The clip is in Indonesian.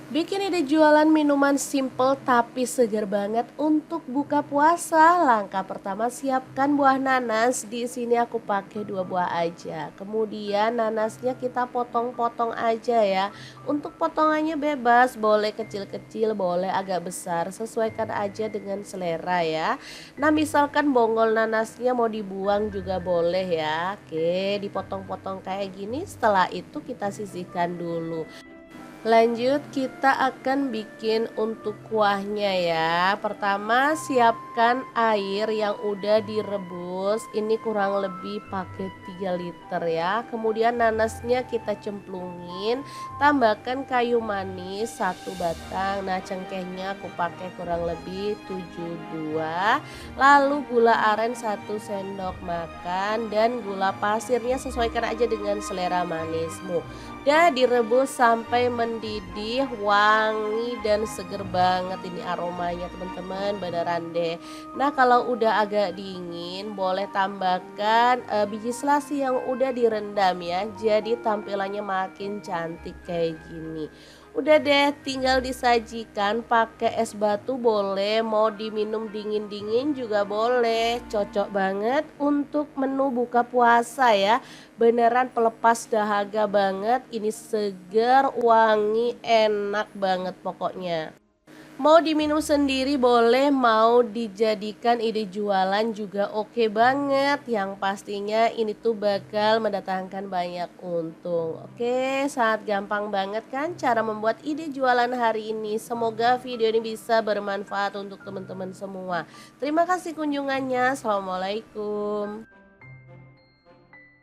Bikin ide jualan minuman simple tapi segar banget untuk buka puasa. Langkah pertama siapkan buah nanas. Di sini aku pakai 2 buah aja. Kemudian nanasnya kita potong-potong aja ya. Untuk potongannya bebas, boleh kecil-kecil, boleh agak besar. Sesuaikan aja dengan selera ya. Nah, misalkan bonggol nanasnya mau dibuang juga boleh ya. Oke, dipotong-potong kayak gini. Setelah itu kita sisihkan dulu. Lanjut kita akan bikin untuk kuahnya ya. Pertama siapkan air yang udah direbus. Ini kurang lebih pakai 3 liter ya. Kemudian nanasnya kita cemplungin, tambahkan kayu manis 1 batang. Nah, cengkehnya aku pakai kurang lebih 72. Lalu gula aren 1 sendok makan dan gula pasirnya sesuaikan aja dengan selera manismu. Dan direbus sampai mendidih, wangi dan seger banget ini aromanya teman-teman, beneran deh. Nah, kalau udah agak dingin boleh tambahkan biji selasi yang udah direndam ya. Jadi tampilannya makin cantik kayak gini. Udah deh, tinggal disajikan pakai es batu boleh, mau diminum dingin-dingin juga boleh. Cocok banget untuk menu buka puasa ya. Beneran pelepas dahaga banget, ini seger, wangi, enak banget pokoknya. Mau diminum sendiri boleh, mau dijadikan ide jualan juga oke banget. Yang pastinya ini tuh bakal mendatangkan banyak untung. Oke, sangat gampang banget kan cara membuat ide jualan hari ini. Semoga video ini bisa bermanfaat untuk teman-teman semua. Terima kasih kunjungannya. Assalamualaikum.